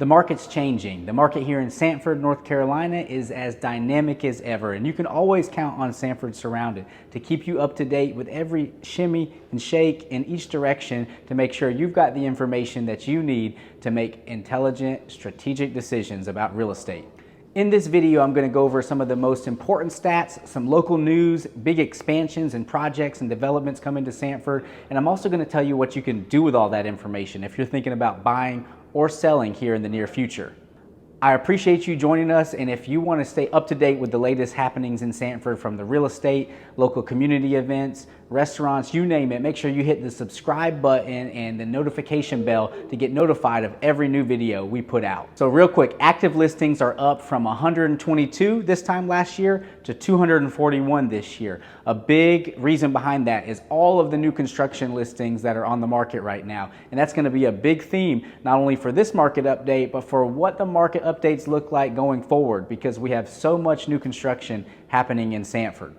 The market's changing. The market here in Sanford, North Carolina is as dynamic as ever, and you can always count on Sanford Surrounded to keep you up to date with every shimmy and shake in each direction to make sure you've got the information that you need to make intelligent, strategic decisions about real estate. In this video, I'm going to go over some of the most important stats, some local news, big expansions and projects and developments coming to Sanford, and I'm also going to tell you what you can do with all that information if you're thinking about buying or selling here in the near future. I appreciate you joining us, and if you want to stay up to date with the latest happenings in Sanford from the real estate, local community events, restaurants, you name it, make sure you hit the subscribe button and the notification bell to get notified of every new video we put out. So real quick, active listings are up from 122 this time last year to 241 this year. A big reason behind that is all of the new construction listings that are on the market right now. And that's going to be a big theme, not only for this market update, but for what the market updates look like going forward, because we have so much new construction happening in Sanford.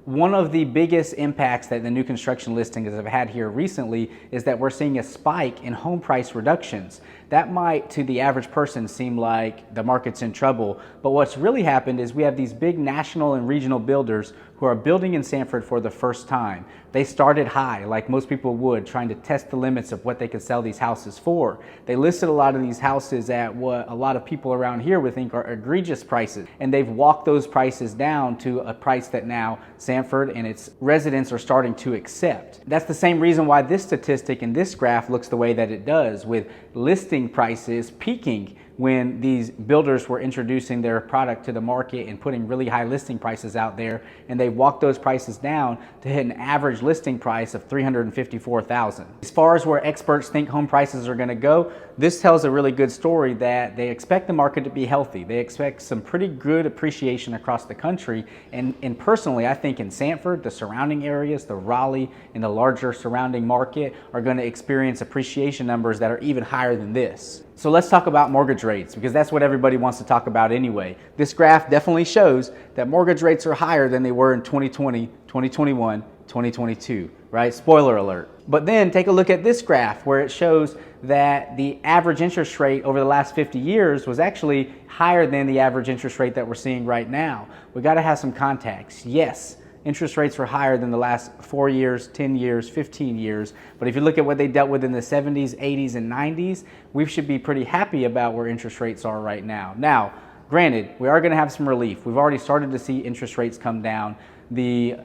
One of the biggest impacts that the new construction listings have had here recently is that we're seeing a spike in home price reductions. That might, to the average person, seem like the market's in trouble, but what's really happened is we have these big national and regional builders who are building in Sanford for the first time. They started high, like most people would, trying to test the limits of what they could sell these houses for. They listed a lot of these houses at what a lot of people around here would think are egregious prices, and they've walked those prices down to a price that now Sanford and its residents are starting to accept. That's the same reason why this statistic in this graph looks the way that it does, with listing prices peaking when these builders were introducing their product to the market and putting really high listing prices out there, and they walked those prices down to hit an average listing price of $354,000. As far as where experts think home prices are going to go, this tells a really good story that they expect the market to be healthy. They expect some pretty good appreciation across the country, and personally, I think in Sanford, the surrounding areas, the Raleigh and the larger surrounding market are going to experience appreciation numbers that are even higher than this. So let's talk about mortgage rates, because that's what everybody wants to talk about anyway. This graph definitely shows that mortgage rates are higher than they were in 2020, 2021, 2022, right? Spoiler alert. But then take a look at this graph where it shows that the average interest rate over the last 50 years was actually higher than the average interest rate that we're seeing right now. We got to have some context. Yes, interest rates were higher than the last 4 years, 10 years, 15 years. But if you look at what they dealt with in the 70s, 80s, and 90s, we should be pretty happy about where interest rates are right now. Now, granted, we are going to have some relief. We've already started to see interest rates come down. The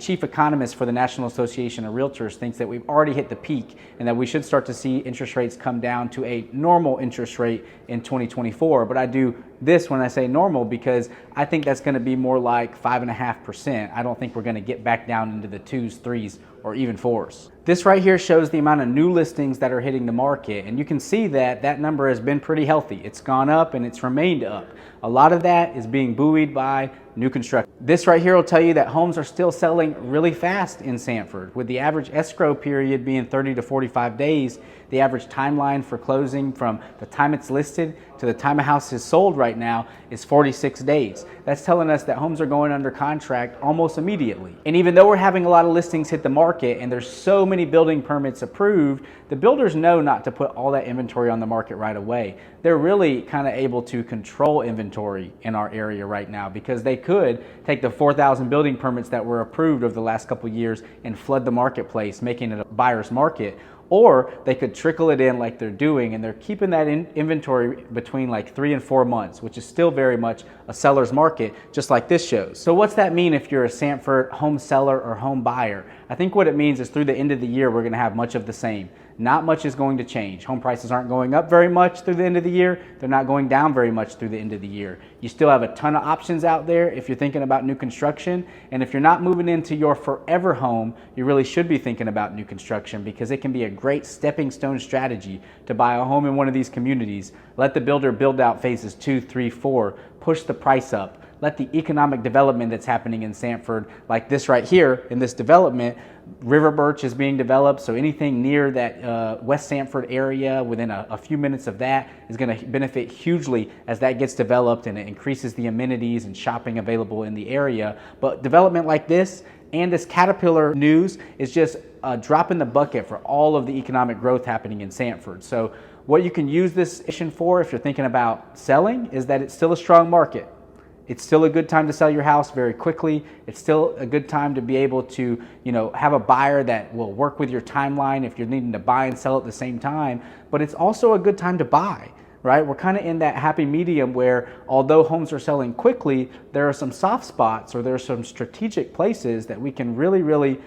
chief economist for the National Association of Realtors thinks that we've already hit the peak and that we should start to see interest rates come down to a normal interest rate in 2024. But I do this when I say normal because I think that's going to be more like 5.5%. I don't think we're going to get back down into the 2s, 3s, or even 4s. This right here shows the amount of new listings that are hitting the market, and you can see that that number has been pretty healthy. It's gone up and it's remained up. A lot of that is being buoyed by new construction. This right here will tell you that homes are still selling really fast in Sanford, with the average escrow period being 30 to 45 days. The average timeline for closing from the time it's listed to the time a house is sold right now is 46 days. That's telling us that homes are going under contract almost immediately. And even though we're having a lot of listings hit the market and there's so many building permits approved, the builders know not to put all that inventory on the market right away. They're really kind of able to control inventory in our area right now, because they could take the 4,000 building permits that were approved over the last couple of years and flood the marketplace, making it a buyer's market. Or they could trickle it in like they're doing, and they're keeping that inventory between like 3 and 4 months, which is still very much a seller's market, just like this shows. So what's that mean if you're a Sanford home seller or home buyer? I think what it means is through the end of the year, we're going to have much of the same. Not much is going to change. Home prices aren't going up very much through the end of the year. They're not going down very much through the end of the year. You still have a ton of options out there if you're thinking about new construction. And if you're not moving into your forever home, you really should be thinking about new construction, because it can be a great stepping stone strategy to buy a home in one of these communities. Let the builder build out phases 2, 3, 4, push the price up. Let the economic development that's happening in Sanford, like this right here in this development, River Birch is being developed, so anything near that West Sanford area, within a few minutes of that, is going to benefit hugely as that gets developed, and it increases the amenities and shopping available in the area. But development like this and this Caterpillar news is just a drop in the bucket for all of the economic growth happening in Sanford. So what you can use this information for if you're thinking about selling is that it's still a strong market. It's still a good time to sell your house very quickly. It's still a good time to be able to, have a buyer that will work with your timeline if you're needing to buy and sell at the same time. But it's also a good time to buy, right? We're kind of in that happy medium where although homes are selling quickly, there are some soft spots or there are some strategic places that we can really,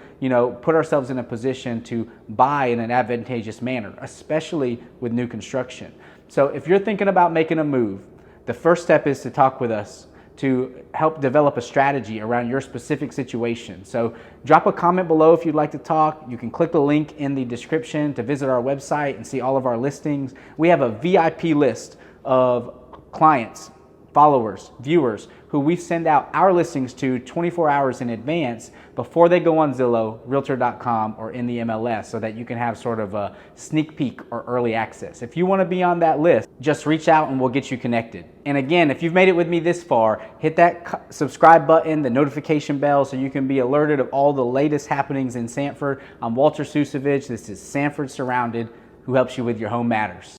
put ourselves in a position to buy in an advantageous manner, especially with new construction. So if you're thinking about making a move, the first step is to talk with us to help develop a strategy around your specific situation. So drop a comment below if you'd like to talk. You can click the link in the description to visit our website and see all of our listings. We have a VIP list of clients, followers, viewers who we send out our listings to 24 hours in advance before they go on Zillow, Realtor.com, or in the MLS so that you can have sort of a sneak peek or early access. If you want to be on that list, just reach out and we'll get you connected. And again, if you've made it with me this far, hit that subscribe button, the notification bell, so you can be alerted of all the latest happenings in Sanford. I'm Walter Susevich. This is Sanford Surrounded, who helps you with your home matters.